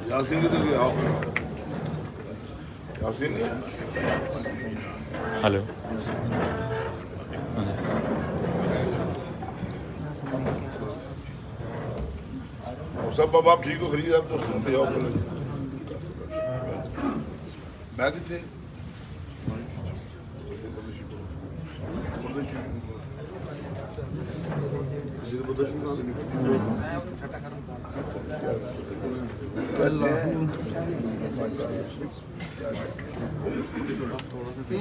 یاسین کدھر گیا آپ؟ یاسین ہلو سب بابا آپ ٹھیک ہو؟ خرید آپ تو سنتے ہو میں کتنے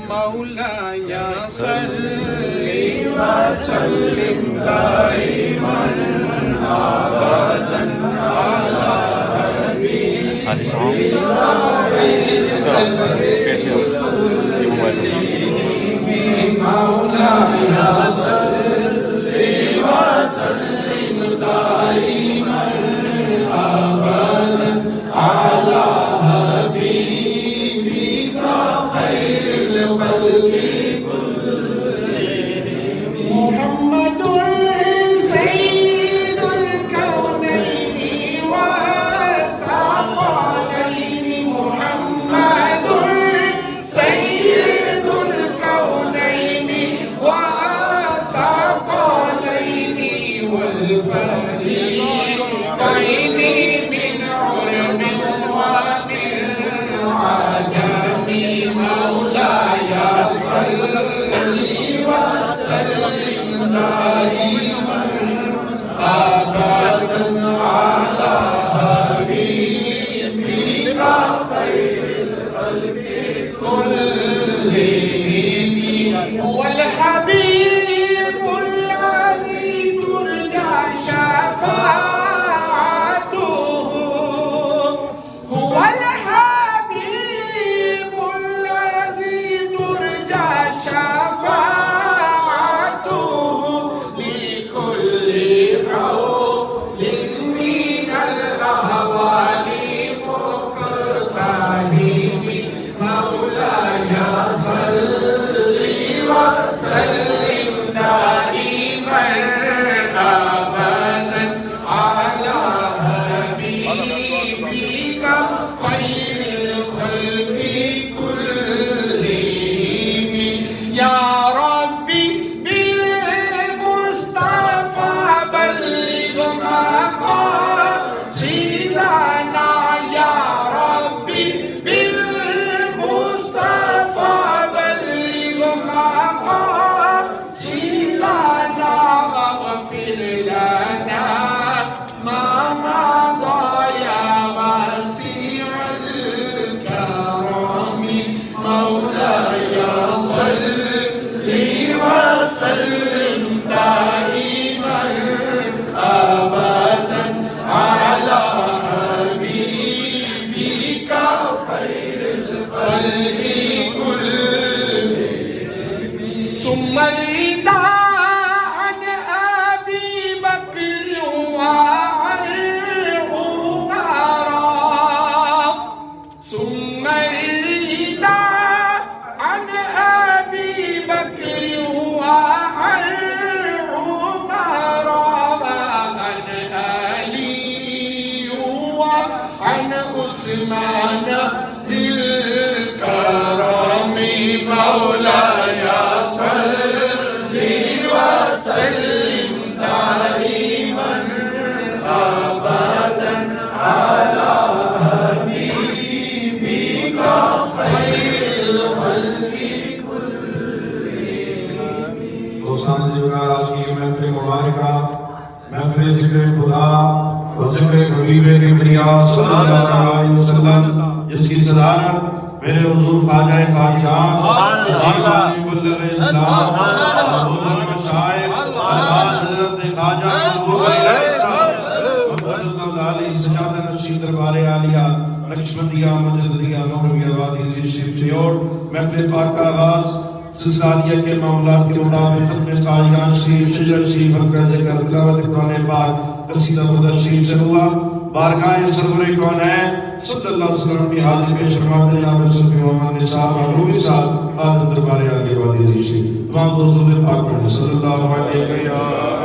مولاي صلِّ وسلم دائما ابدا على حبيبك مولاي صلِّ وسلم دائما ابدا على حبيبك خير الخلق محمد سيد الكونين والثقلين محمد سيد الكونين والثقلين والفريقين من عرب ومن عجم مولاي صل وسلم دائما ابدا على حبيبك خير الخلق كلهم هو الحبيب الذي ترجى شفاعته هو الحبيب الذي ترجى شفاعته لكل حول من الأهوال مقتحم مولاي صل وسلم وسلم دائما أبدا على حبيبك خير الخلق كلهم ثم الرضا عن أبي بكر وعن عمر ثم الرضا عن أبي بكر وعن عمر وعن علي وعن عثمان ذي الكرم مولاي صل وسلم دائما أبدا على حبيبك خير الخلق دوستان ذکر آج کی محفل مبارکہ محفل ذکر خدا و ذکر حبیب کبریا صلی اللہ علیہ وسلم جس کی صدارت میرے حضور خواجہ خواجان جیوانی بلغ اسلام حضور مشاہد آباد حضرت خواجہ محبوب صاحب محمد اللہ علیہ سجادہ رشید دربار عالیہ لکشمندیہ مجددیہ محروی آبادی شریف چیوڑ محفل پاک کا آغاز سلسلیہ کے معاملات کے مطابق ختم خواجگان شریف شجر شریف انکر ذکر تلاوت قرآن پاک قصیدہ مدر شریف سے ہوا بارگاہ سرور کونین صلی اللہ علیہ وسلم کی حاضر پیش فرماتے جناب صفی محمد نصاب محبوبی صاحب خادم دربار عالیہ وادی شریف تمام دوستوں نے پاک پڑھیں صلی اللہ علیہ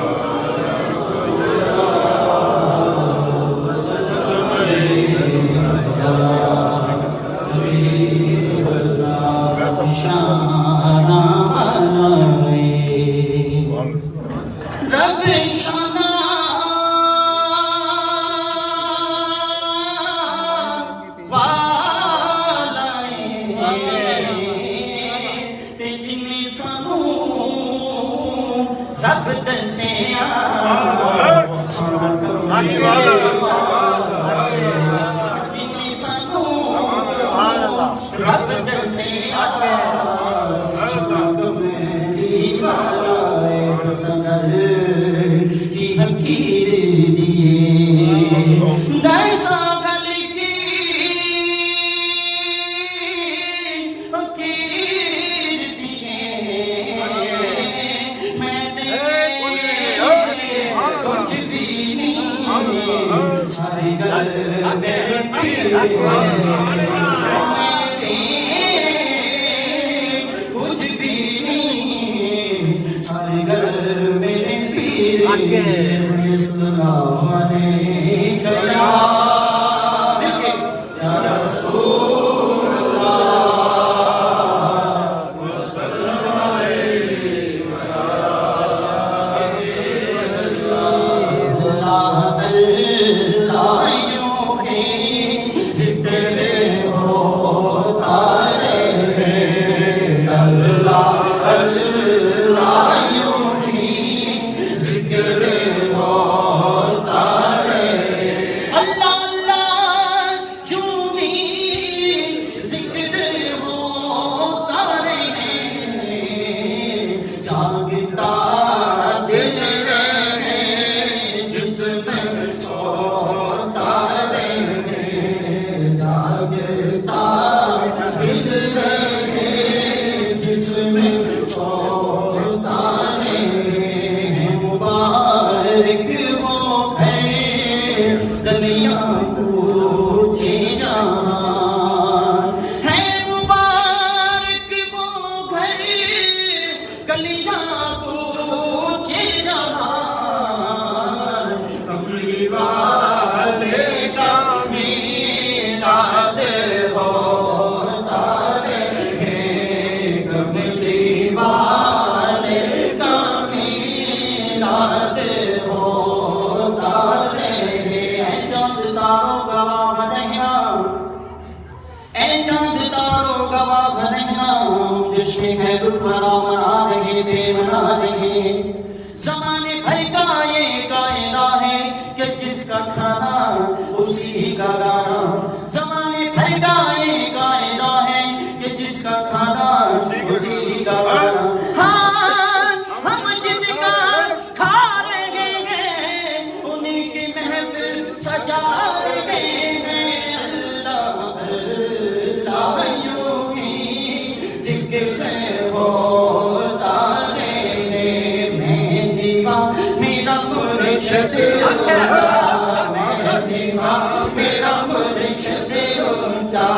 مرشد اونچا میں نیوا میرا مرشد اونچا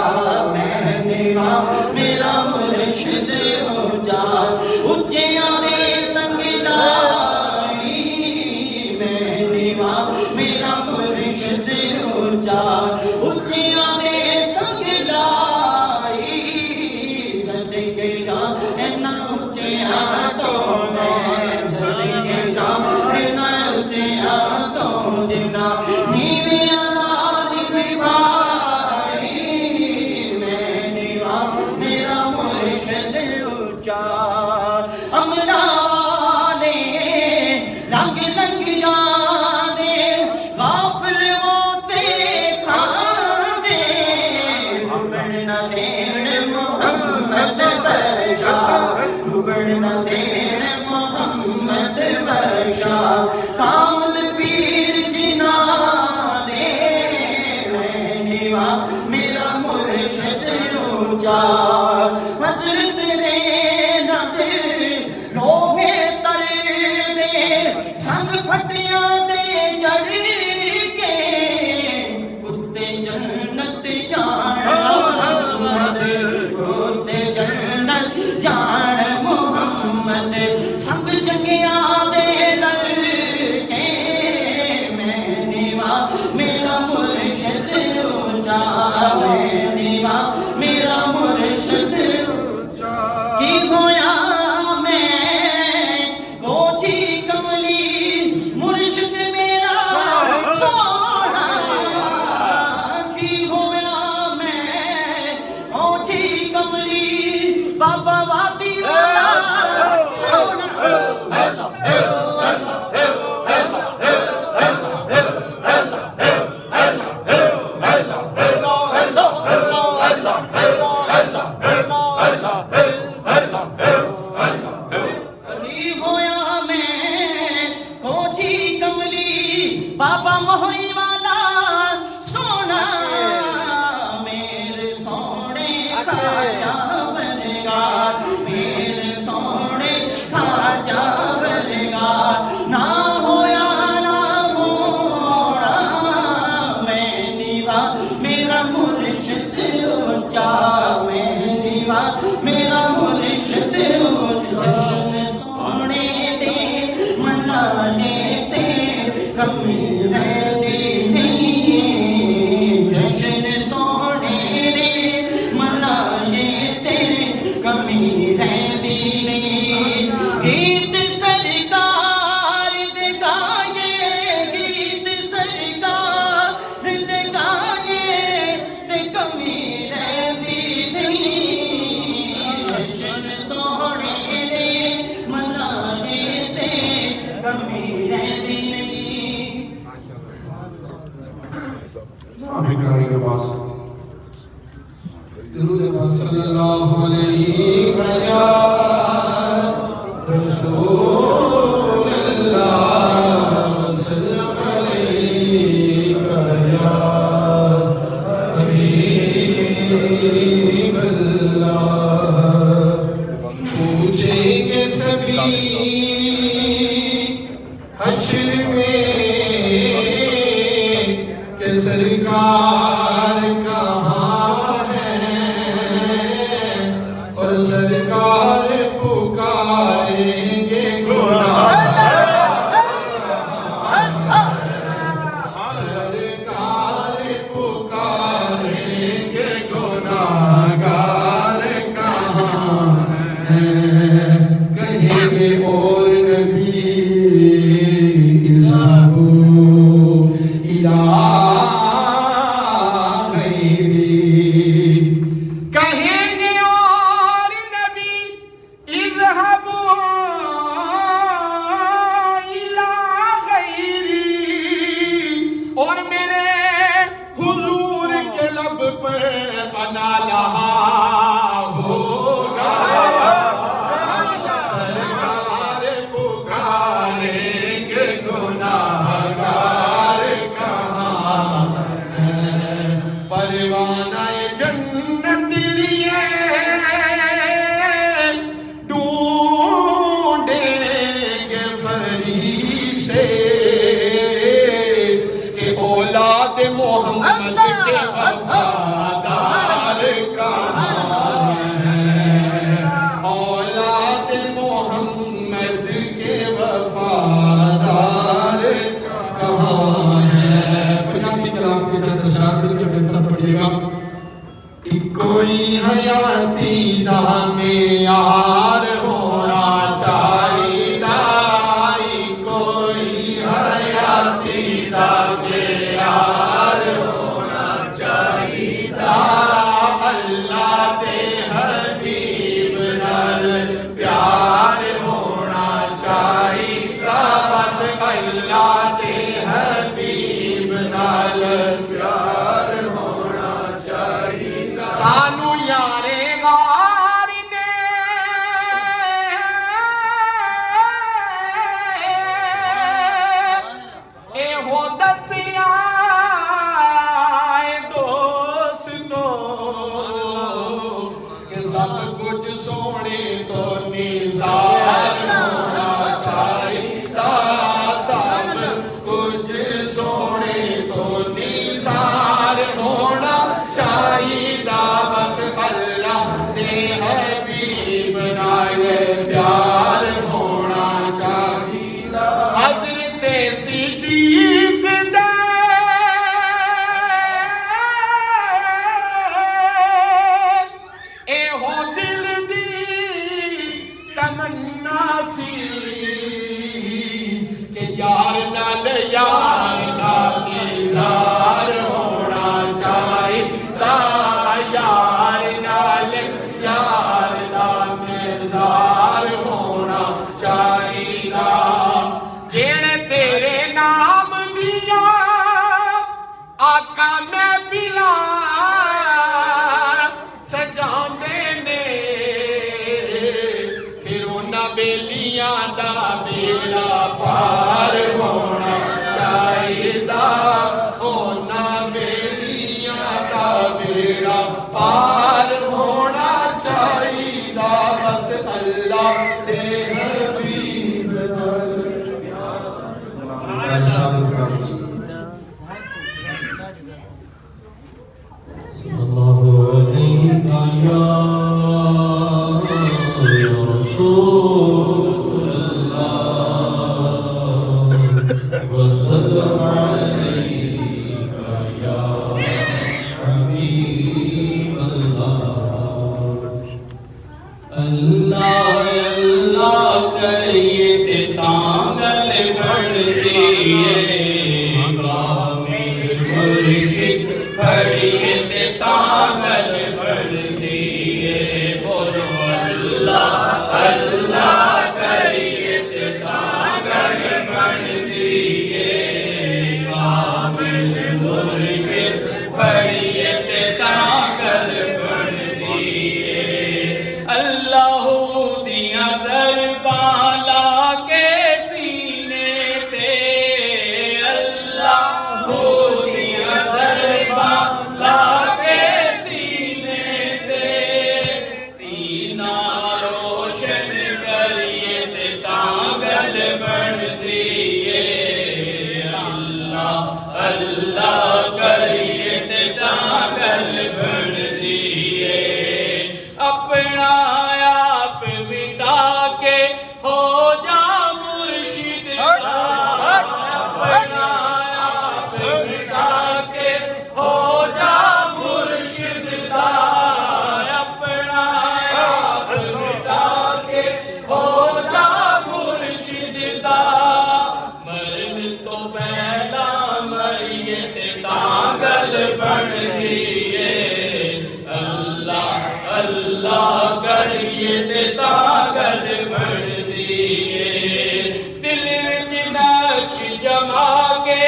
میں نیوا میرا مرشد اونچا اونچیاں دے سنگ لائی میں نیوا میرا مرشد اونچا اونچیاں دے سنگ لائی صدقے جا اینا اونچیاں تو میں صدقے جا اینا اونچیاں تو جنا نیویاں نال نبھائی میں نیوا میرا مرشد اونچا امراں والے رنگ رنگیاں دے غافل ہوتے کھانے ڈوبنا دین محمد بشا ڈوبنا دین محمد بشا کامل پیر جنا دے میں نیوا میرا مرشد اونچا حضرت رینا دے لوہے تر دے سنگ پھٹیاں دے جڑ کے کتے جنت جان محمد کتے جنت جان محمد سنگ جنگیاں دے رل کے میں نیوا میرا مرشد اونچا میں نیوا میرا مرشد اونچا کی ہویا میں گوچی کملی مرشد میرا سونا کی ہویا میں گوچی کملی بابا وادی والا سونا کی ہویا میں کوچی کملی بابا موہی والا سونا میرے سونے خواجہ بنگار میرے سونے خواجہ بنگار نہ ہویا نہ ہونا میں نیوا میرا مرشد اونچا میں نیوا میرا مرشد اونچا جشن سونے دے منانے تے کمی رہتی نہیں جشن سونے دے منانے تے کمی رہتی نہیں گیت سرکار دے گائے گیت سرکار دے گائے تے کمی رہتی نہیں جشن سونے دے منانے تے کمی رہتی نہیں آپ بھکاری کے پاس درود پاک صلی اللہ علیہ یا رسول اللہ سلام علیکہ یا حبیب اللہ پوچھیں گے سبھی حشر میں کہ سرکار کہاں ہے اور سرکار پکاریں گے سرکار پکاریں گے گناہگار کہاں ہیں کہیں گے اور نبی اذهبوا إلى کہ یار نال یار دا نظار ہونا چاہیدا یار نال یار دا نظار ہونا چاہیدا جڑے تیرے نام دیا آقا محفلاں سجاندے نے پھر انہاں بیلیاں دا بیڑا پار ہونا چاہیدا انہاں بیلیاں دا بیڑا پار ہونا چاہیدا بس اللہ دے حبیب پہلے ثابت کر دو صلی اللہ علیہ یا رسول اللہ وسلم علیک یا حبیب اللہ اللہ اللہ کریے تے تانگل بڑھتی ہے کامل مرشد پڑھیے تے تانگل بڑھتی ہے بولو اللہ اللہ کریے تے تانگل بڑھتی ہے کامل مرشد پڑھیے تے تانگل بڑھتی ہے اللہ دیاں درباں لا کے سینے تے اللہ دیاں درباں لا کے سینے تے سینہ روشن کریے تے تانگل بڑھتی ہے اللہ اللہ کریے تے تانگل بڑھتی ہے اپنا آپ مٹا کے ہو جا مرشد دا اپنا آپ مٹا کے ہو جا مرشد دا اپنا آپ مٹا کے ہو جا مرشد دا مرن تو پہلا مریے تے تانگل بڑھتی ہے اللہ اللہ کریے تے تانگل بڑھتی ہے دل وچ نقش جما کے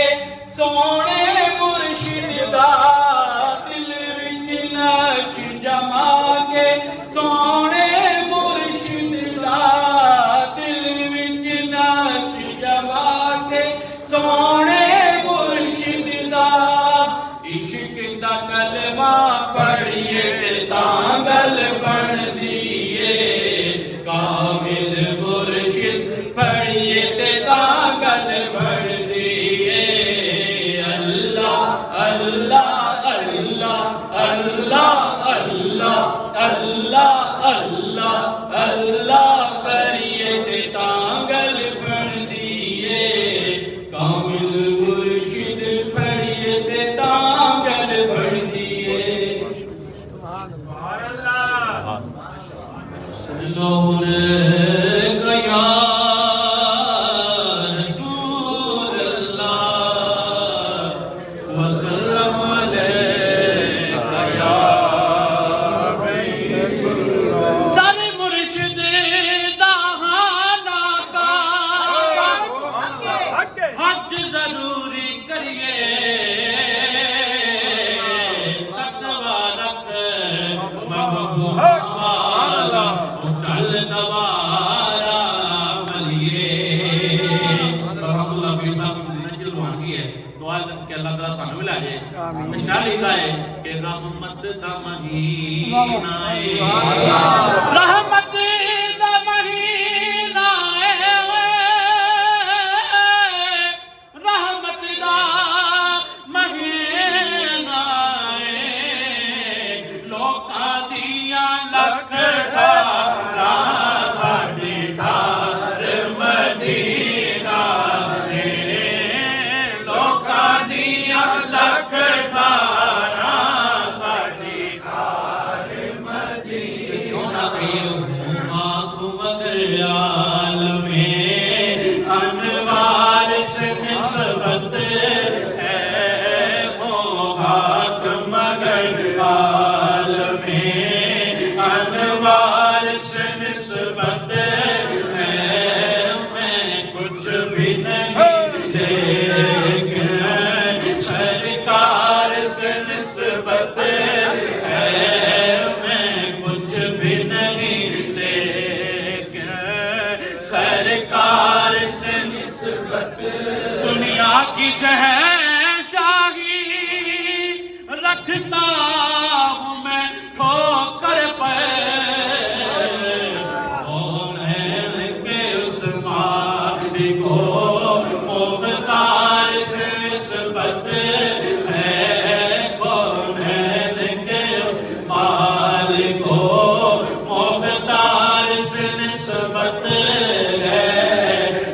سونے مرشد دا دل وچ نقش جما کے سونے مرشد دا دل وچ نقش جما کے سونے مرشد دا عشق دا کلمہ پڑھیے تے تانگل بڑھتی ہے کامل مرشد پڑھیے تے تانگل بڑھتی ہے اللہ اللہ اللہ اللہ اللہ اللہ اللہ اللہ کریے تے تانگل بڑھتی ہے کامل مرشد پڑھیے تے تانگل بڑھتی ہے صلو علیک یا رسول اللہ وسلم علیک یا حبیب اللہ در مرشد دہانا کا حج ضروری کریے تقوی رکھ محبوب والا چل دوارا ملیے رحمت اللہ پیر صاحب نجل روحان کی ہے دعا کہ اللہ تعالیٰ سانو ملا جائے اشار لکھا ہے کہ رحمت دا مہینہ رحمت دا مہینہ رحمت دا مہینہ لوکاں دیاں لکھ ڈھارا ساڈے گھر مدینہ نے لوکاں دیاں لکھ ڈھارا ساڈے گھر مدینہ کیوں نہ کہیے سرکار سے دنیا کی شہنشاہی رکھتا ہوں میں ٹھوکر پہ کونین کے اس مالک کو مختار سے نسبت ہے کونین کے اس مالک کو مختار سے نسبت ہے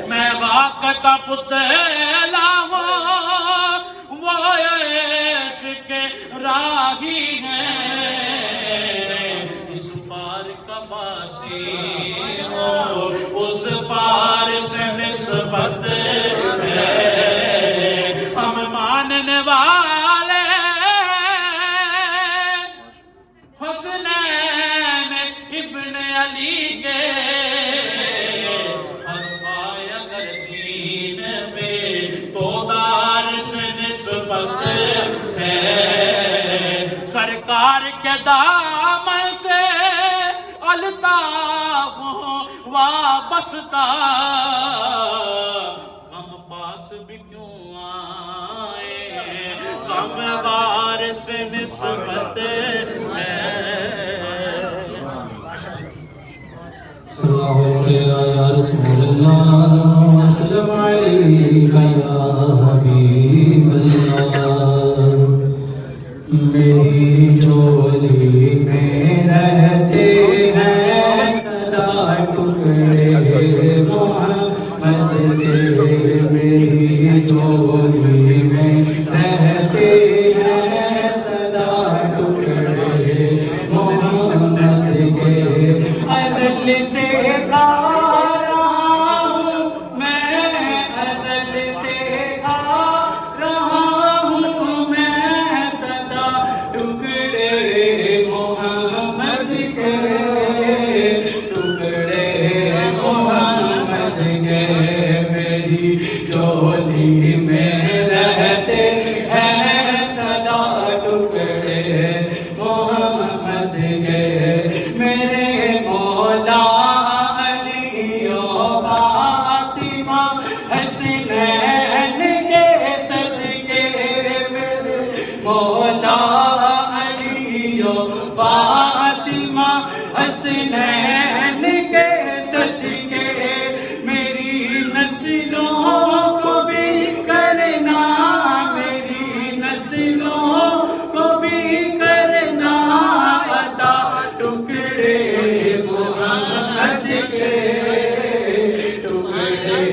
میں واقعہ کا پتلا ہوں وہ عشق کے راہی ہیں اس پار کا باسی ہو اس پار سے نسبت ہے ہم ماننے والے حسنین ابن علی کے ہر پائے اگر دین میں تو دار سے نسبت ہے سرکار کے دامن سے الطاف ہوں وابستہ ہم پاس بھی کیوں آئے ہم بار سے نسبت ہے صلی اللہ علیہ یا رسول اللہ وسلم علیکہ یا حبیب اللہ میری جولی میں رہتے ہیں سدا ٹکڑے محمد کے میری جولی میں رہتے ہیں سدا ٹکڑے محمد کے ازل سے گا رہا ہوں میں ازل سے گا رہا ہوں میں سدا ٹکڑے محمد کے ٹکڑے محمد کے میری جولی میں رہتے ہیں سدا ٹکڑے محمد کے میرے مولا علی و فاطمہ حسنین کے صدقے میرے مولا علی و فاطمہ حسنین کے صدقے میری نسلوں کو بھی کرنا میری نسلوں کو بھی کرنا عطا ٹکڑے محمد کے ٹکڑے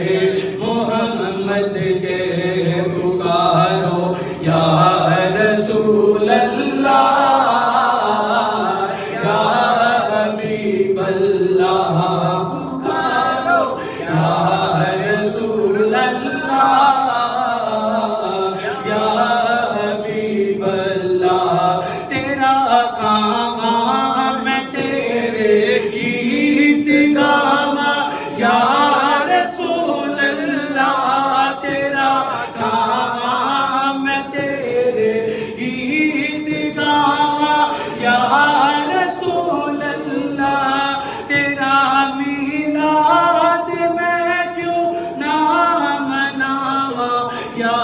محمد کے پکارو یا رسول اللہ یا حبیب اللہ پکارو یا رسول اللہ یا حبیب اللہ تیرا کام میں تیرے گیت گاواں یا رسول اللہ تیرا کام میں تیرے گیت گاواں یا رسول اللہ تیرا میلاد میں کیوں نہ مناواں یا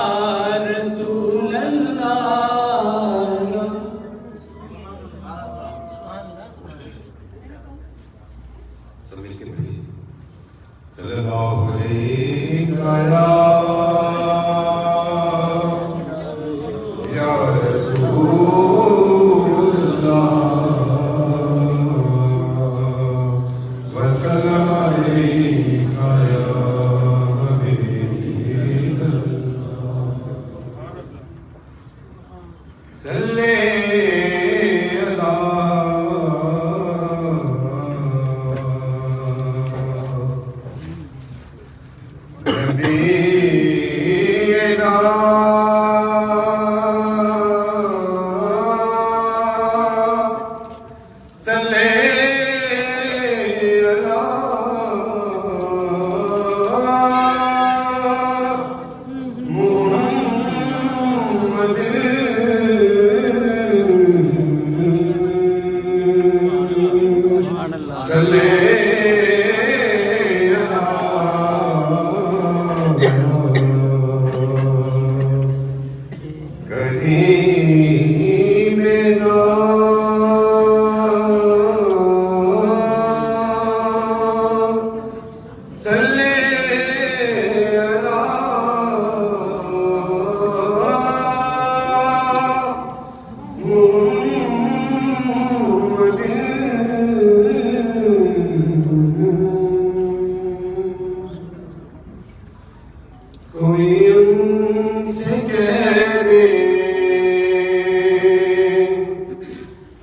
رسول اللہ صلی اللہ علیہ یا رسول اللہ وسلم علیکہ یا حبیب اللہ صلی صلی اللہ کوئی ان سے کہہ دے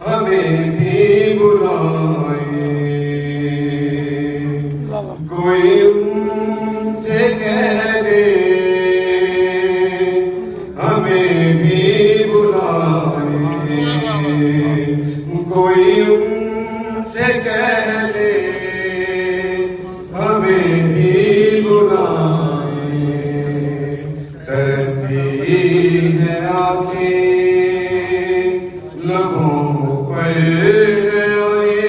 ہمیں بھی بلائے، کوئی ان سے کہہ دے ہمیں بھی بلائے، کوئی ان سے کہہ دے ہمیں بھی بلائے، ترستی ہے آنکھیں لبوں پر آئے،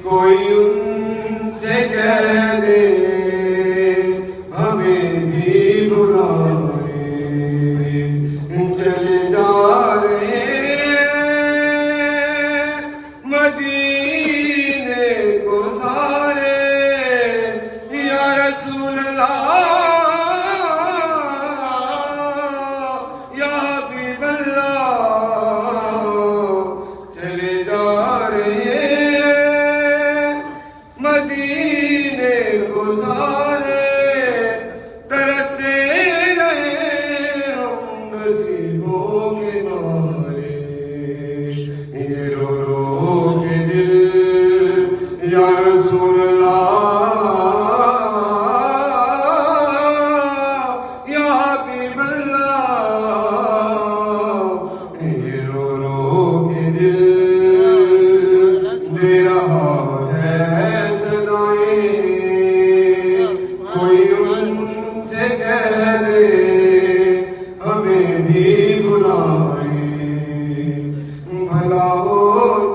کوئی ان سے کہہ دے ہمیں بھی بلائے، چلے جا رہے مدینے کو سارے یا رسول اللہ یا حبیب اللہ، چلے جا رہے مدینے کو سارے، ترستے رہے ہم نصیبوں کے مارے، یہ رو رو کے دل یا رسول اللہ یا حبیب اللہ، یہ رو رو کے دل دے رہا ہے صدائیں، کوئی ان سے کہہ دے ہمیں بھی بلائے، بھلا ہو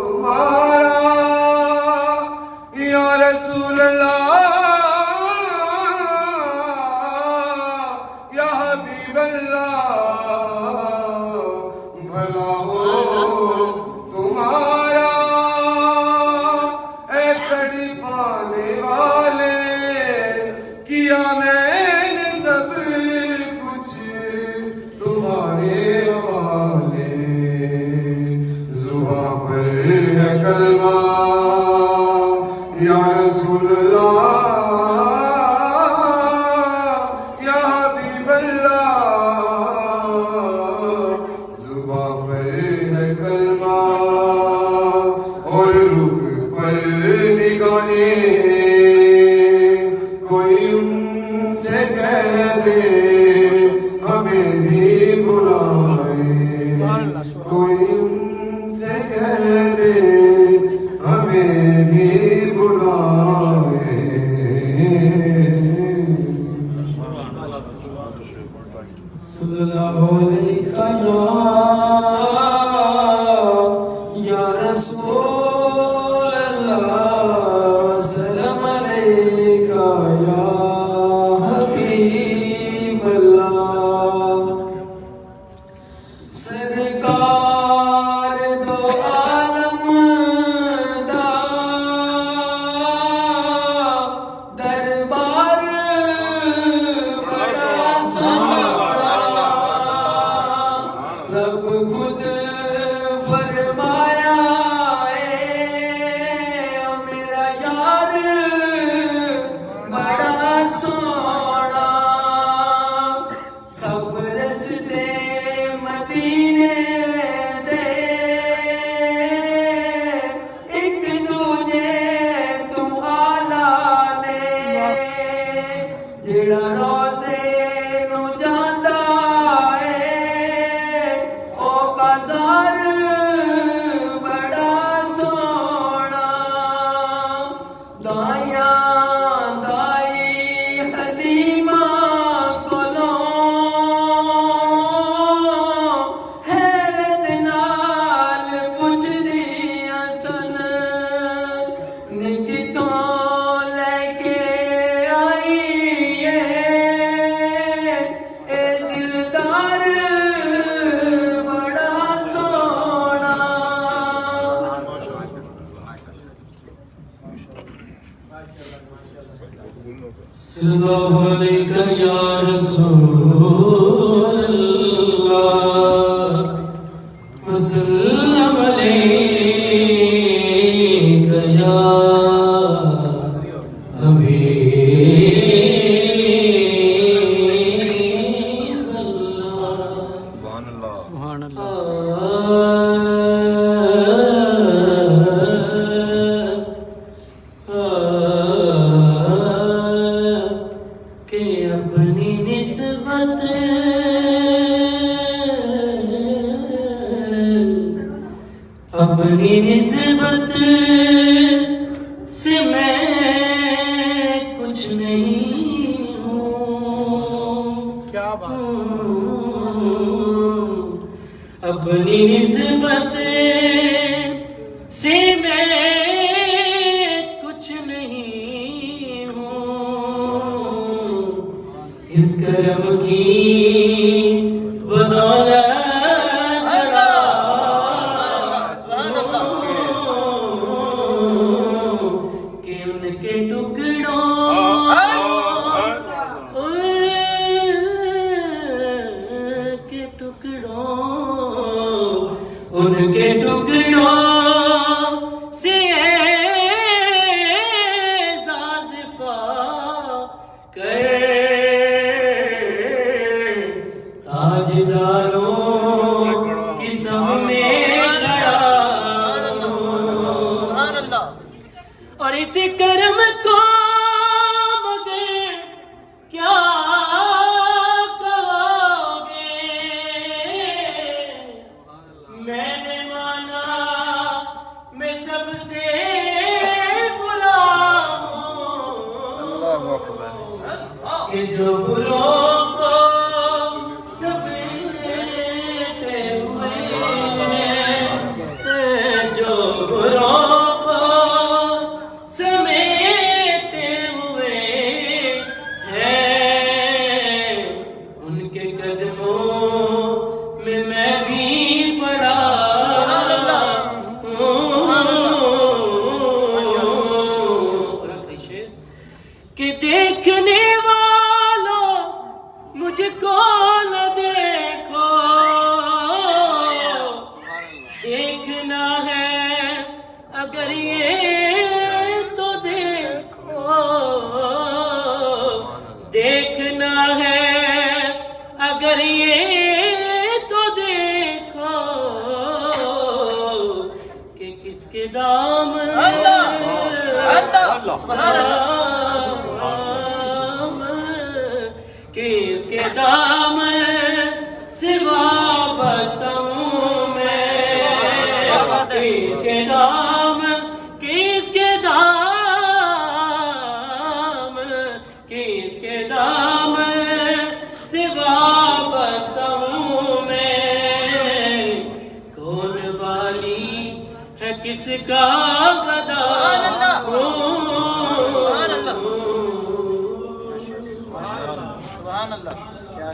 تمہارا یا رسول اللہ یا حبیب اللہ، بھلا ہو تمہارا اے کڑی پانے والے، کیا میں نے سب کچھ تمہارے حوالے، زباں پر ہے کلمہ یا رسول اللہ یا حبیب اللہ، زباں پر ہے کلمہ اور رخ پر نگاہیں، کوئی ان سے کہہ دے ہمیں بھی بلائے، کوئی ان سے کہہ دے ہمیں بھی بلائے، صلی اللہ علیہ یا رسول اللہ، سلام علیکہ یا حبیب اللہ، سرکار دو عالم دا دربار بڑا سونا، رب خود فرمایا اے میرا یار بڑا سونا، سب رستے مدینے دے ایک دوجے تو آلہ دے، جڑا روزے نو جاندا اے او بازار بڑا سونا، دائیاں دائی حلیمہ کولوں حیرت نال پوچھدیاں سن، نکتوں لے کے آئی اے دلدار بڑا سونا، صلی اللہ علیہ یا رسول اللہ، وسلم علیکہ یا حبیب اپنی نسبت سے میں کچھ نہیں ہوں، کیا بات، اپنی نسبت سے میں کچھ نہیں ہوں، اس کرم کی بدولت کہ ان کے ٹکڑوں سے اعزاز پا کر تاجداروں کی صف میں کھڑا ہوں، اور اس کرم کو مگر کیا کہو گے، میں نے مانا میں سب سے بلا ہوں کہ جو بروں کو سمیٹے ہوئے ہیں، جو بروں کو سمیٹے ہوئے ہیں، ان کے قدموں میں بھی پڑا کہ دیکھنے والوں مجھ کو نہ دیکھو، دیکھنا ہے اگر یہ تو دیکھو، دیکھنا ہے اگر یہ تو دیکھو کہ کس کے دام کس کے دام سے وابستہ ہوں میں، کس کے دام، کس کے دام، کس کے دام سے وابستہ ہوں میں، کون والی ہے کس کا گدا ہوں۔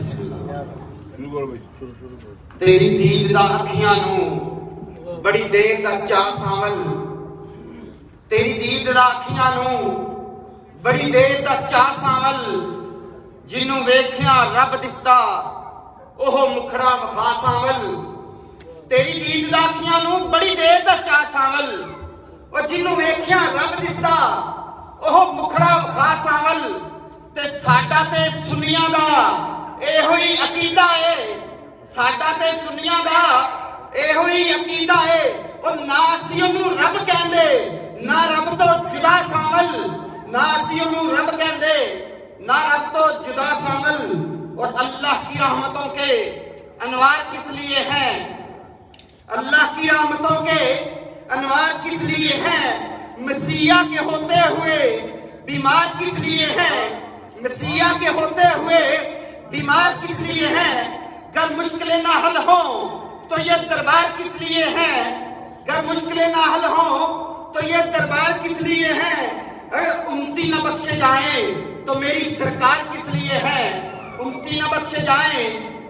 شروع کرو بھائی، شروع کرو۔ تیری دید دا اکھیاں نوں بڑی دیر تک چا ساول، تیری دید دا اکھیاں نوں بڑی دیر تک چا ساول، جنوں ویکھیاں رب دسدا اوہ مکھڑا وخا ساول، تیری دید دا اکھیاں نوں بڑی دیر تک چا ساول، او جنوں ویکھیاں رب دسدا اوہ مکھڑا وخا ساول، تے ساڈا تے سنیاں دا اے ہوئی عقیدہ ہے، ساڈا تے سنیاں دا اے ہوئی عقیدہ ہے، اور نہ اسی انہوں رب کہندے نہ رب تو جدا ساول، نہ اسی انہوں رب کہندے نہ رب تو جدا ساول، اور اللہ کی رحمتوں کے انوار کس لیے ہیں، اللہ کی رحمتوں کے انوار کس لیے ہیں، مسیح کے ہوتے ہوئے بیمار کس لیے ہیں، مسیح کے ہوتے ہوئے بیمار کس لیے ہیں، گر مشکلیں نہ حل ہوں تو یہ دربار کس لیے ہیں، گر مشکلیں نہ حل ہوں تو یہ دربار کس لیے ہیں، اگر امتی نہ بخشے جائیں تو میری سرکار کس لیے ہے، امتی نہ بخشے جائیں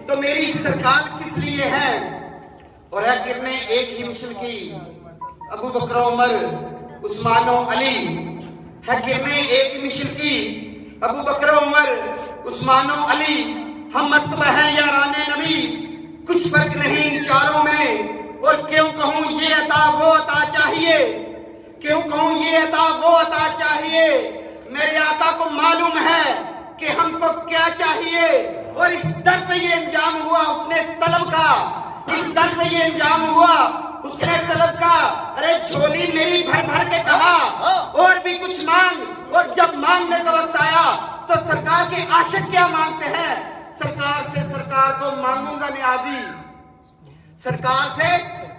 تو میری سرکار کس لیے ہے، اور ہے گرنے ایک ہی مشل کی ابو بکر عمر عثمان و علی، ہے گرنے ایک مشل کی ابو بکر عمر عثمان و علی، ہم مرتبہ ہیں یاران نبی، کچھ فرق نہیں ان چاروں میں، اور کیوں کہوں یہ عطا وہ عطا چاہیے، کیوں کہوں یہ عطا وہ عطا چاہیے، میرے آقا کو معلوم ہے کہ ہم کو کیا چاہیے، اور اس در پہ یہ انجام ہوا اس نے طلب کا، اس در پہ یہ انجام ہوا اس نے طلب کا، ارے جھولی میری بھر بھر کے کہا اور بھی کچھ مانگ، اور جب مانگنے کا وقت آیا تو سرکار کے عاشق کیا مانگتے ہیں، سرکار سے سرکار کو مانگوں گا نیازی، سرکار سے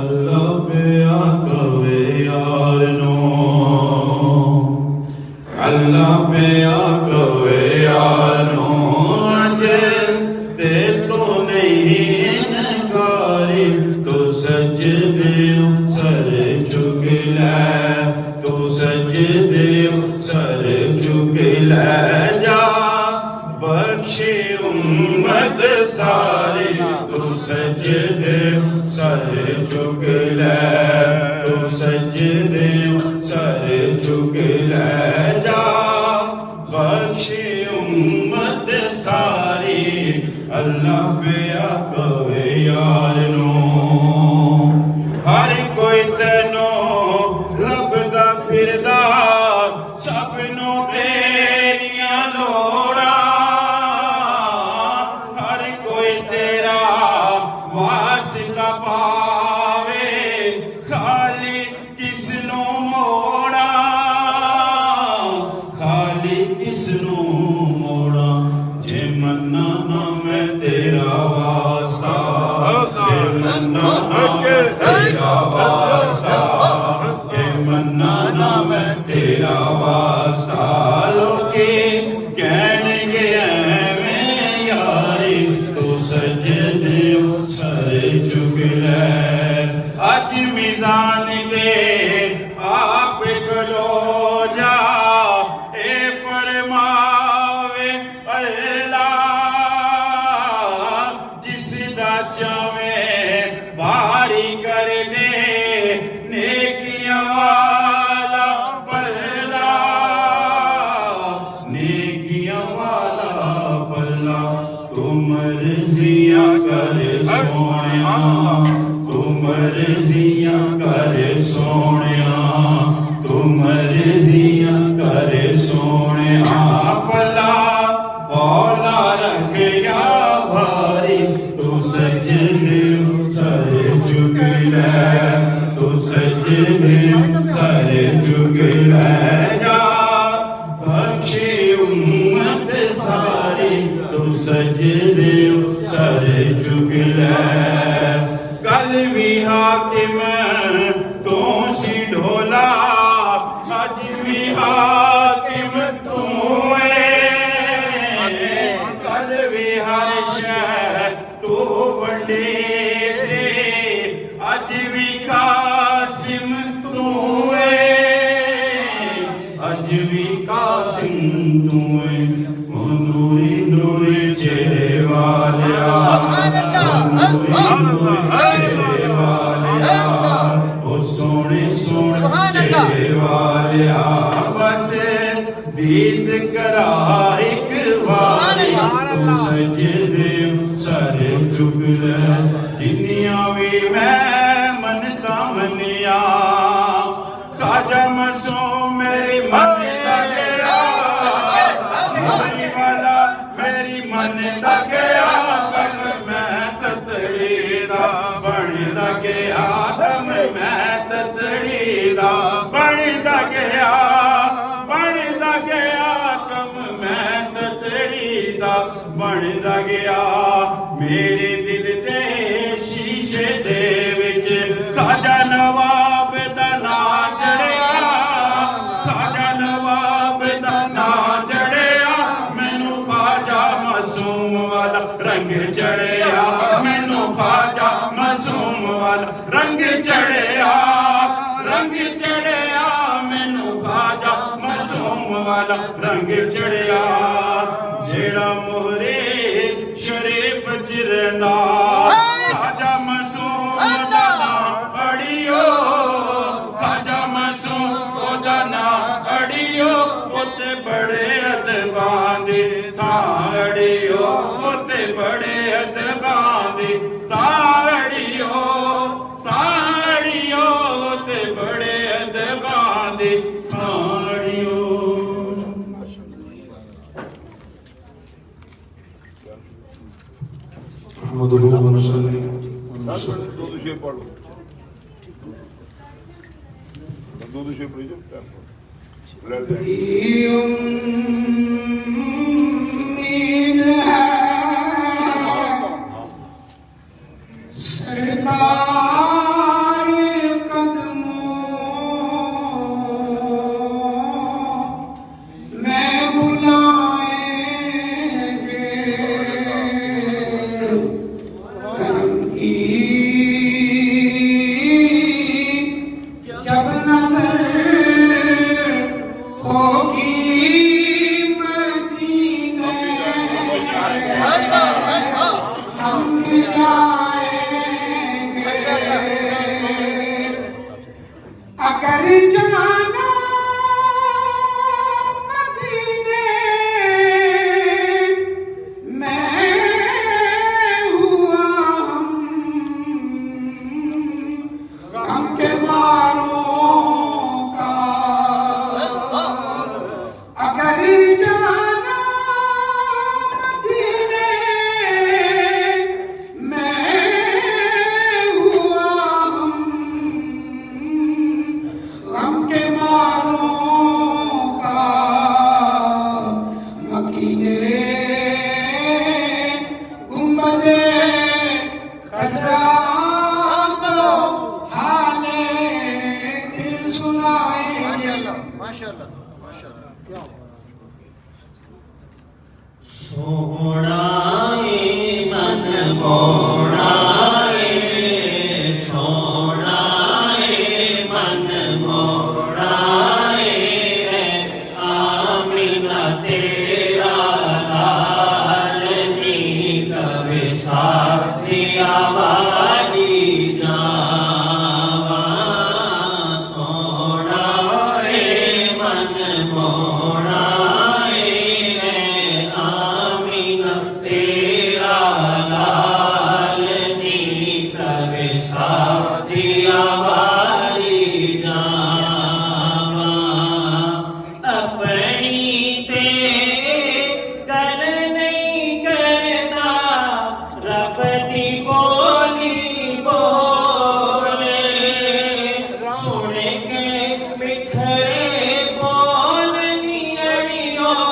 اللہ پہ آکوے یار نو اللہ پہ آکوے یار نو اجے تے تو نہیں انکاری تو سجدے سر چک لے تو سجدے سر چک لے جا بخشی امت ساری تو سجدے سر چک لے تو سجدے سر چک لے جا بخشی امت ساری اللہ پہ آکوے یار نو ہر کوئی تینو لبدا پھردا سب نو تیریاں لوڑا ہر کوئی تیرا واسطہ پاوے خالی کس نو موڑا خالی کس نو موڑا جے منا نہ میں تیرا واسطہ جے منا نہ میں تیرا واسطہ جے منا نہ میں تیرا واسطہ لوکی کہنے گے میں یاری تو سجدے سر چک لے اج میزان دے آپ کلو جا اے فرماوے اللہ جس دا چاوے بھاری کر دے نیکیاں والا پلہ نیکیاں والا پلہ تو مرضیاں کر سونیا تو مرضیاں کر سونیا تو مرضیاں کر سونیا پلا اولا رکھ یا بھاری تو سجدے سر چک لے تو سجدے سر چک لے جا بخشی امت ساری تو سجدے سر چک لے کل بھی حاکم تو سی ڈھولا اج بھی حاکم تو ہے کل بھی ہر شے تو وڈے سے اج بھی قاسم تو ہے اج بھی قاسم تو ہے نوری نوری چہرے والیا نوری نوری چہرے والیا او سونے سونے چہرے والیا بس دید کرا ایک باری تو سجدے سر چک لے دنیا بھی میں منتا منیا خواجہ مسوں میری من دا گیا موری والا میری من دا گیا کم میں تتڑی دا بن دا گیا کم میں تتڑی دا بن دا گیا کم میں تتڑی دا بن دا گیا میرے دل دے شیشے دے وچ خواجہ نواب دا نام جڑیا خواجہ نواب دا نام جڑیا مینوں خواجہ معصوم والا رنگ چڑھیا مینوں خواجہ معصوم والا رنگ چڑھیا مینوں خواجہ معصوم والا رنگ چڑھیا جیڑا موہرے شریف چرندا خواجہ معصوم دا نام اڑیو خواجہ معصوم دا نام اڑیو اُتے بڑے ادباں دی تھاں اڑیو اُتے بڑے ادباں دی تھاں اڑیو اُتے بڑے ادباں دی تھاں اڑیو محمد رسول دو شے پڑھو دو شے پڑھی جو لڑ جائیں گے. امید ہے سرکار قدموں میں بلائیں گے کرم کی جب نظر ہوگی مدینے ہم بھی جائیں گے اگر جانا مدینے میں ہوا ہم کے ماروں کا اگر جانا مدینے میں ہوا ہم کے ماروں کا مکینے گنبد خضرا کو حال دل سنائیں گے سونا من موڑا سونا من موڑا آمینہ تیرا لال نیک وصال دیا والی جاواں سونا من موڑا تیرا لال نیک وصال دیا والی جاواں اپنی تے کر نہیں کرتا رب دی بولی بولے سن کے مٹھڑے بول نیڑیوں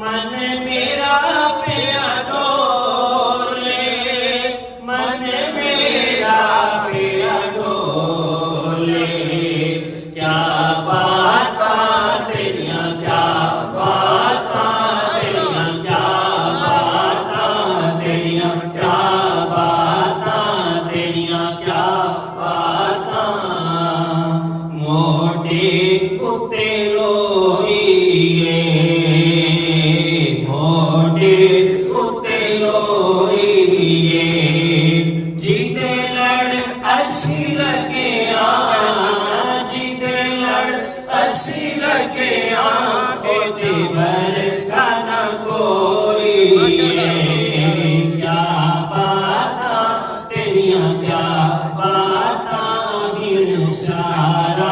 من میرا پیا ڈولے من میرا پیا ڈولے کیا باتاں تیریاں کیا باتاں تیریاں کیا باتاں تیریاں کیا باتاں تیریاں کیا باتاں موٹے اتے لوئیے موٹے اتے لوئیے جیتے لڑ اسی لگے جیتے لڑ اسی لگے اتے بھر کا نہ کوئی کیا باتاں تیریاں کیا باتاں ہن سارا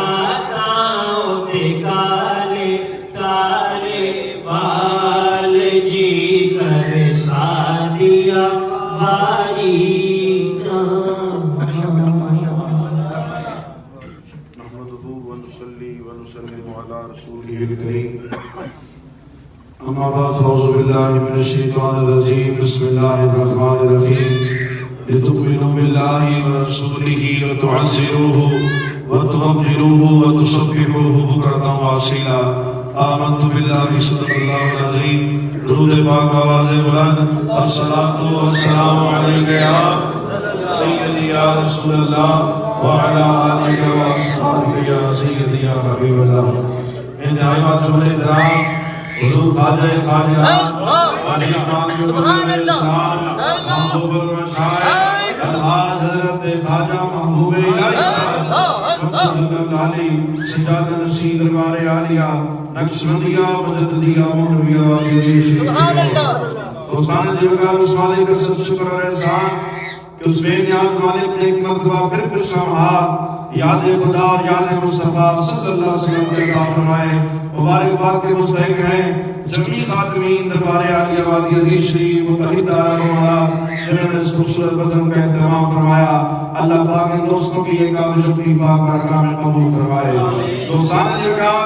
تے کالے کالے وال جی کر سادیا واری نحمده ونصلي ونسلم على رسوله الكريم اما بعد فاعوذ بالله من الشيطان الرجيم بسم الله الرحمن الرحيم لتؤمنوا بالله ورسوله وتعزروه وتوقروه وتسبحوه بكرة وأصيلا آمنت بالله صدق الله العظيم درود پاک آواز بلند الصلاة والسلام عليك يا سيدي يا رسول الله وعلى آلك وأصحابك يا سيدي يا حبيب الله انتہائی بات جملے احترام حضور خواجہ خواجات علی پاک بلند انسان محبوب المشاعر الحاج حضرت خواجہ محبوب الہی صاحب منتظر العالی سجاد نشین دربار عالیہ نقشبندیہ مجددیہ محرویہ وادی شریف دوستان جیوکار اس مالک قصد شکر و احسان کہ اس بے نیاز مالک نے ایک مرتبہ پھر کچھ رہا یاد خدا یاد مصطفیٰ صلی اللہ علیہ وسلم کے عطا فرمائے مبارک بات کے مستحق ہیں جمعی خاتمین دربار عالیہ وادی عزیز شریف متحد دارہ ہمارا جنہوں نے اس خوبصورت بزرگ کا اہتمام فرمایا اللہ پاک ان دوستوں کی ایک آج اپنی پاک بارگاہ میں قبول فرمائے دوستان جیوکار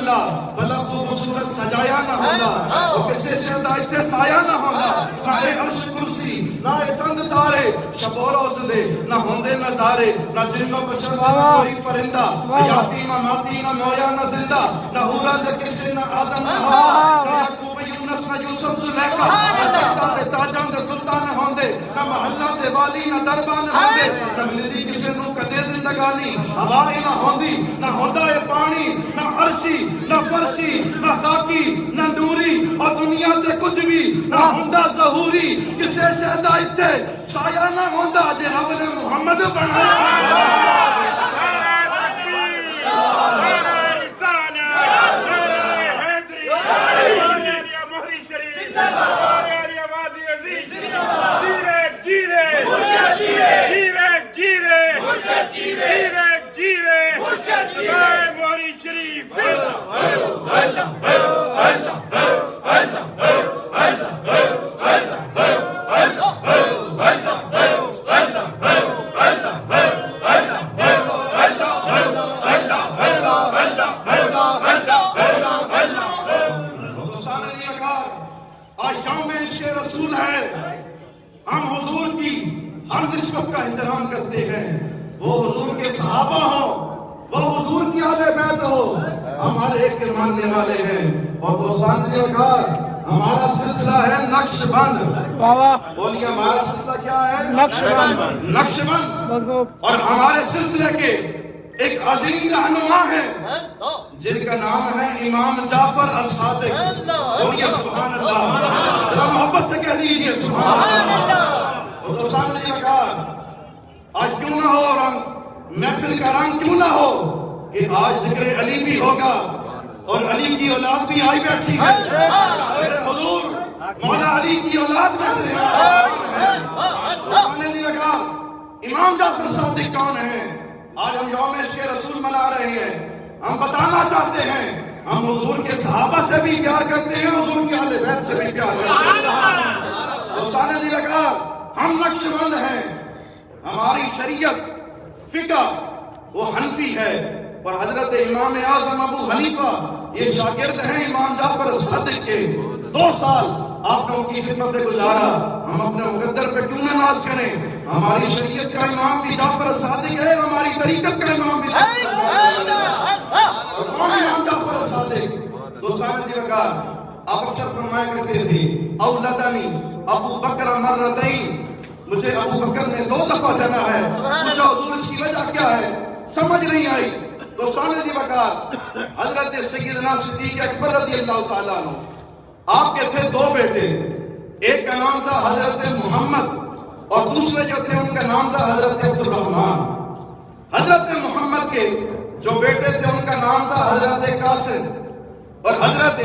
اللہ فلک و بصورت سجایا نہ ہونا وہ کسے شہدہ اتھے سایہ نہ ہونا نہ اے عرش کرسی نہ اے تند تارے شب و روز دے نہ ہوندے نظارے نہ جن و بشر نہ کوئی پرندہ یاتی نہ ماتی نہ نویا نہ زندہ نہ ہورا دے کسے نہ آدم نہ ہوا نہ یعقوب یونس نہ یوسف زلیخا نہ تختہ دے تاجان دے سلطان ہوندے نہ محلہ دے والی نہ دربان ہوندے نہ ملدی کسے نو کدے زندگانی ہوائی نہ ہوندی نہ ہوندہ اے پانی نہ عرشی نہ فرشی نہ خاکی نہ نوری اور دنیا دے کچھ بھی نہ ہوندہ ظہوری کسے شہدہ اتھے سایہ نہ ہوندہ جے رب نے محمد بنایا رسول ہے ہم حضور کی ہر نسبت کا احترام کرتے ہیں وہ حضور کے صحابہ ہو وہ حضور کی اہل بیت ہو ہمارے ایک کے ماننے والے ہیں اور دوستان نے کہا ہمارا سلسلہ ہے نقش بند بولیے ہمارا سلسلہ کیا ہے نقش بند اور ہمارے سلسلے کے ایک عظیم رہنما ہے جن کا نام ہے امام جعفر الصادق بولیے سبحان اللہ ذرا محبت سے کہہ دیجئے سبحان اللہ اور دوستان نے کہا آج کیوں نہ ہو رنگ محفل کا رنگ کیوں نہ ہو کہ آج ذکر علی بھی ہوگا اور علی کی اولاد بھی آئی بیٹھی ہے میرے حضور مولا علی کی اولاد میں سے ہے دوستان نے کہا امام جعفر صادق کون ہے آج ہم یوم عشق رسول منا رہے ہیں ہم بتانا چاہتے ہیں ہم حضور کے صحابہ سے بھی پیار کرتے ہیں حضور کے اہل بیت سے بھی پیار کرتے ہیں دوستان نے کہا ہم نقش بند ہیں ہماری شریعت فقہ وہ حنفی ہے اور حضرت امام اعظم ابو حنیفہ یہ شاگرد ہیں امام جعفر صادق کے 2 سال آپ لوگوں کی خدمت میں گزارا ہم اپنے مقدر پہ کیوں نہ ناز کریں ہماری شریعت کا امام بھی جعفر صادق ہے ہماری طریقت کا امام بھی جعفر صادق ہے اور کون امام جعفر صادق دوستان نے کہا آپ اکثر فرمایا کرتے تھے اولدنی ابو بکر مرتین مجھے ابو بکر نے 2 دفعہ جنا ہے مجھے حضور اس کی وجہ کیا ہے سمجھ نہیں آئی دوستان نے کہا حضرت سیدنا صدیق اکبر رضی اللہ تعالیٰ عنہ آپ کے تھے 2 بیٹے ایک کا نام تھا حضرت محمد اور دوسرے جو تھے ان کا نام تھا حضرت عبد الرحمن حضرت محمد کے جو بیٹے تھے ان کا نام تھا حضرت قاسم اور حضرت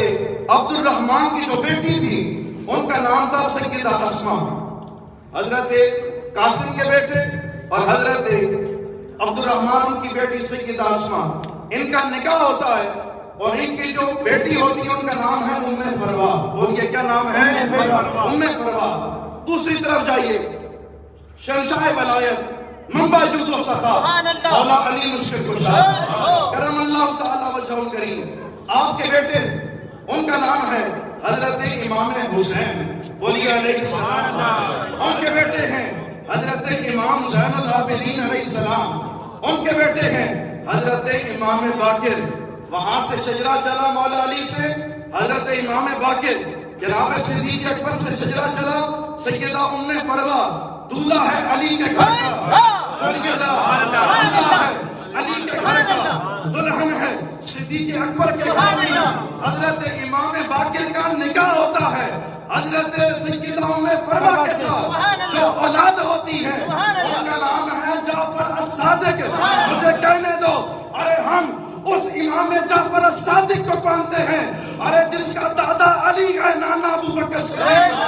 عبد الرحمن کی جو بیٹی تھی ان کا نام تھا سیدہ اسماء حضرت قاسم کے بیٹے اور حضرت عبد الرحمن کی بیٹی سیدہ اسماء ان کا نکاح ہوتا ہے اور ان کی جو بیٹی ہوتی ہے ان کا نام ہے ام فروا بولیے کیا نام ہے ام فروا دوسری طرف جائیے شہنشاہ ولایت منبع جود و سخا مولا علی مشکل کشا کرم اللہ تعالی وجہ الکریم آپ کے بیٹے ان کا نام ہے حضرت امام حسین بولیے علیہ السلام ان کے بیٹے ہیں حضرت امام زین العابدین علیہ السلام ان کے بیٹے ہیں حضرت امام باقر وہاں سے شجرہ چلا مولا علی سے حضرت امام باقر جناب صدیق اکبر سے شجرہ چلا سیدہ ام فروا دولہا ہے علی کے گھر کا دولہا ہے علی کے گھر کا دلہن ہے صدیق اکبر کے گھر کا حضرت امام باقر کا نکاح ہوتا ہے حضرت سیدہ ام فروا کے ساتھ جو اولاد ہوتی ہے ان کا نام ہے جعفر الصادق مجھے کہنے دو ارے ہم اس امام جعفر الصادق کو پانتے ہیں ارے جس کا دادا علی ہے نانا ابو بکر صدیق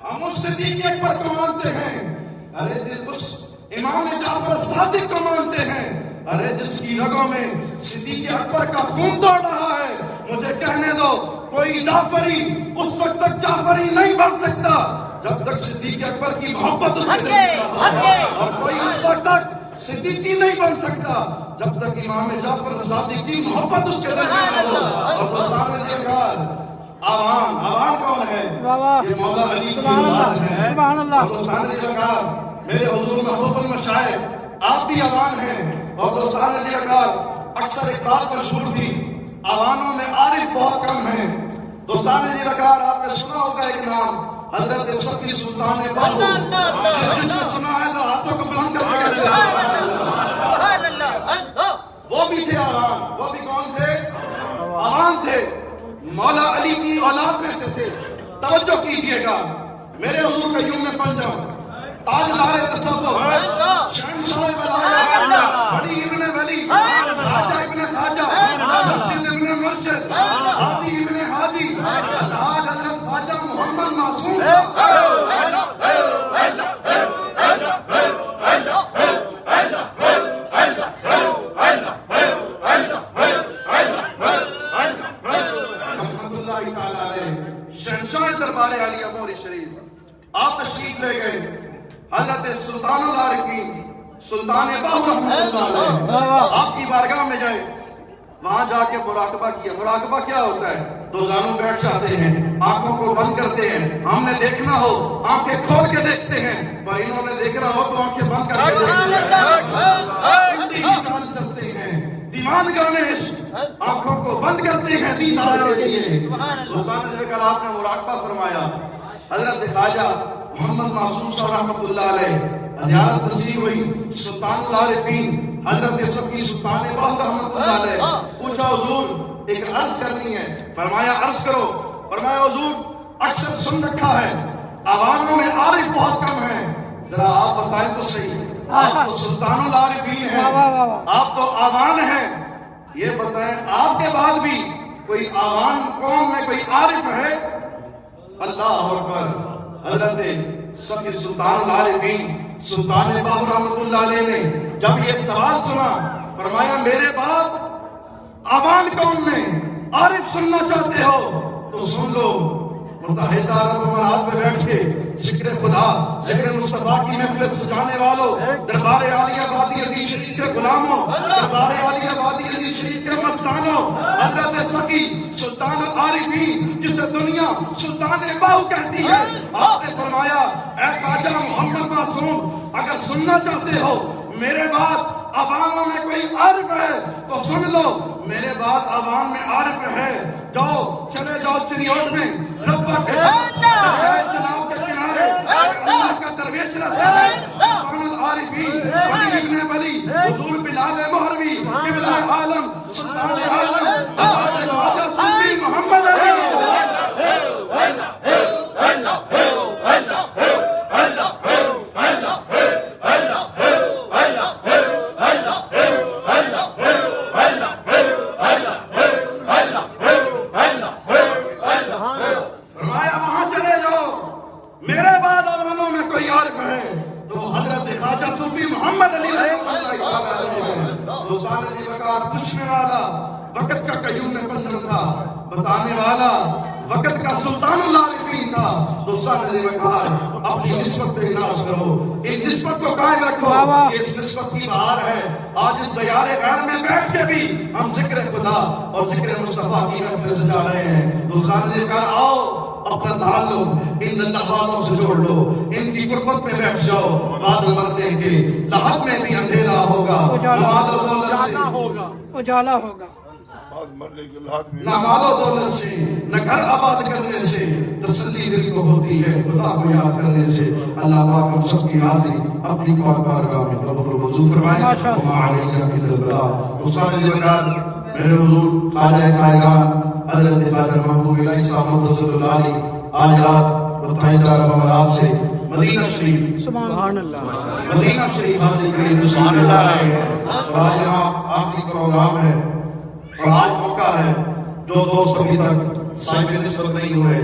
ہم اس صدیق اکبر کو مانتے ہیں ارے اس امام جعفر صادق کو مانتے ہیں ارے جس کی رگوں میں صدیق اکبر کا خون دوڑ کوئی جعفری اس وقت تک جعفری نہیں بن سکتا جب تک صدیق اکبر کی محبت اس کے دل میں نہ ہو، اور کوئی اس وقت تک صدیقی نہیں بن سکتا جب تک امام جعفر صادق کی محبت اس کے دل میں نہ ہو۔ اور دوستان دیکھار آوان کون ہے؟ یہ مولا علی کی اولاد ہے۔ اور دوستان دیکھار میرے حضور محبوب المشاہد آپ بھی آوان ہیں۔ اور دوستان دیکھار اکثر ایک بات مشہور تھی، آوانوں میں عارف بہت کم ہیں۔ دوستان دیکھار آپ نے سنا ہوگا ایک نام حضرت صفی سلطان باہو، جس نے سنا ہے تو ہاتھوں کو بلند کر کے کہتے ہیں وہ بھی تھے آوان۔ وہ بھی کون تھے؟ آوان تھے، مولا علی کی اولاد میں سے تھے۔ توجہ کیجئے گا، میرے حضور قیوم پنجم، تاجدار تصوف، شہنشاہ ولایت، ولی ابن ولی، خواجہ ابن خواجہ، مرشد ابن مرشد، ہادی ابن ہادی، الحاج حضرت خواجہ محمد معصوم شہنشاہ دربار عالیہ مور شریف آپ تشریف لے گئے۔ حضرت سلطان العارفین سلطان باہو رحمۃ اللہ علیہ آپ کی بارگاہ میں جائے، وہاں جا کے مراقبہ کیا۔ مراقبہ کیا ہوتا ہے؟ دو زانوں بیٹھ جاتے ہیں، آنکھوں کو بند کرتے ہیں، ہم نے دیکھنا ہو آنکھیں کھول کے دیکھتے ہیں، پر انہوں نے دیکھنا ہو تو آنکھیں بند کر کے دیکھتے ہیں، چال چلتے ہیں، دیوان گانے آنکھوں کو بند کرتے ہیں دیدار کے لیے۔ دوستان جب کل آپ نے مراقبہ فرمایا، حضرت خواجہ محمد معصوم صاحب رحمۃ اللہ علیہ زیارت نصیب ہوئی، سلطان العارفین حضرت صفی سلطان باہو رحمۃ اللہ علیہ پوچھا حضور ایک عرض کرنی ہے، فرمایا عرض کرو۔ فرمایا حضور اکثر سن رکھا ہے عواموں میں عارف بہت کم ہیں، ذرا آپ بتائیں تو صحیح، آپ تو سلطان العارفین ہیں، آپ تو آوان ہیں، یہ بتائیں آپ کے بعد بھی کوئی آوان قوم میں کوئی عارف ہے؟ اللہ اکبر۔ حضرت صفی سلطان العارفین سلطان باہو رحمۃ اللہ علیہ نے جب یہ سوال سنا، فرمایا میرے بعد آوان قوم میں عارف سننا چاہتے ہو تو سن لو، متحدہ عرب امارات میں بیٹھ کے ذکر خدا، ذکر مصطفیٰ کی محفل سجانے والوں، دربار عالیہ وادی علی شریف کے غلاموں، دربار عالیہ وادی علی شریف کے مستانوں، حضرت صفی سلطان العارفین جسے دنیا سلطان باہو کہتی ہے، آپ نے فرمایا اے خواجہ محمد معصوم اگر سننا چاہتے ہو میرے بعد عواموں میں کوئی عارف ہے تو سن لو، میرے بعد عوام میں عارف ہے، جاؤ چلے جاؤ چریوٹ میں ربا کے چناؤ کے کنارے اللہ کا درویش رہتا ہے، سلطان العارفین ولی ابن ولی حضور بلال مہروی ابن عالم سلطان عالم حضرت خواجہ صفی محمد علی پوچھنے والا وقت کا قیوم پنجم تھا، بتانے والا وقت کا سلطان العارفین تھا۔ دوستان وقار اپنی نسبت پہ ناز کرو، اس نسبت کو قائم رکھو، اس نسبت کی بہار ہے۔ آج اس دیار غیر میں بیٹھ کے بھی ہم ذکر خدا اور ذکر مصطفیٰ کی محفل سجا رہے ہیں۔ دوستان وقار آؤ اپنا تعلق ان اللہ والوں سے جوڑ لو، ان کی قربت میں بیٹھ جاؤ، بعد مرنے کے لحد میں بھی اندھیرا ہوگا، مال و دولت سے اجالا ہوگا، نہ مال و دولت سے نہ گھر آباد کرنے سے تسلی دل کو ہوتی ہے خدا کو یاد کرنے سے۔ اللہ پاک ہم سب کی حاضری اپنی پاک بارگاہ میں قبول و منظور فرمائے۔ وما علینا الا البلاغ۔ دوستان وقار میرے حضور خواجہ خائقان حضرت خواجہ محبوب علی صاحب مدثر العالی آج رات متحدہ عرب امارات سے مدینہ شریف مدینہ شریف حاضری کے لیے تشریف لے جا رہے ہیں، اور آج یہاں آخری پروگرام ہے، اور آج موقع ہے جو دوست ابھی تک صاحب نسبت نہیں ہوئے،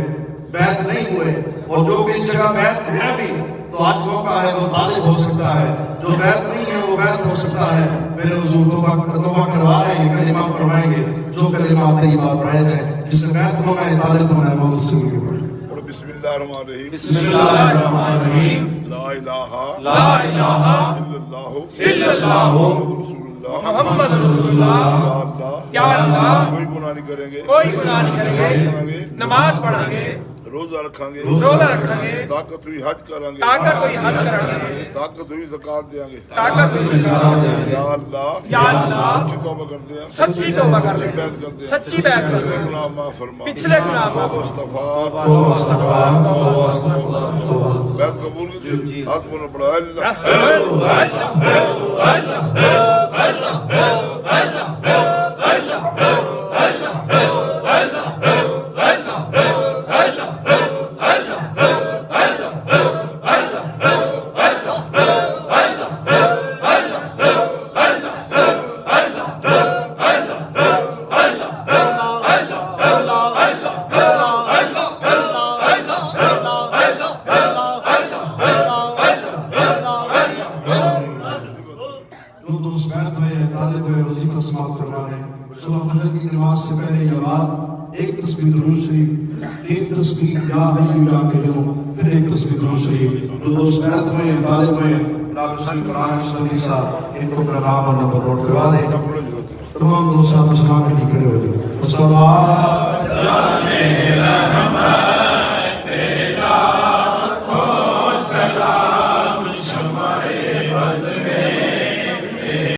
بیعت نہیں ہوئے، اور جو بھی اس جگہ بیعت ہے بھی تو آج موقع ہے وہ طالب ہو سکتا ہے، جو بیعت نہیں ہے وہ بیعت ہو سکتا ہے۔ میرے حضور توبہ کروا رہے ہیں، کلمہ فرمائیں گے، جو کلمات طیبات پڑھے ہیں جس سے بیعت ہونا ہے طالب ہونا ہے موت سے مل کے پڑھیں اور بسم اللہ الرحمن الرحیم بسم اللہ الرحمن الرحیم لا الہ لا الہ الا اللہ محمد رسول اللہ یا اللہ کوئی گناہ نہیں کریں گے کوئی گناہ نہیں کریں گے نماز پڑھیں گے روزہ رکھیں گے روزہ رکھیں گے طاقت ہوئی حج کریں گے طاقت ہوئی حج کریں گے طاقت ہوئی زکات دیں گے طاقت ہوئی زکات دیں گے یا اللہ یا اللہ سچی توبہ کرتے ہیں سچی توبہ کرتے ہیں بیعت کرتے ہیں سچی بیعت کرتے ہیں گناہ معاف فرما پچھلے گناہ معاف فرما استغفار توبہ استغفار توبہ استغفار توبہ بیعت قبول کیجیے ہاتھ بنا پڑا اللہ جو دوست بیعت ہوئے ہیں طالب ہے وظیفہ سماعت فرما رہے ہیں صبح فجر کی نماز سے پہلے یا بعد ایک تسبیح درود شریف ایک تسبیح یا حی یا قیوم پھر ایک تسبیح درود شریف جو دوست بیعت ہوئے ہیں طالب ہیں ڈاکٹر شریف فرحان اشتری صاحب ان کو اپنا نام اور نمبر نوٹ کروا دیں تمام دوست ساتھ اسلام کے لیے کھڑے ہو جائیں مصطفیٰ جان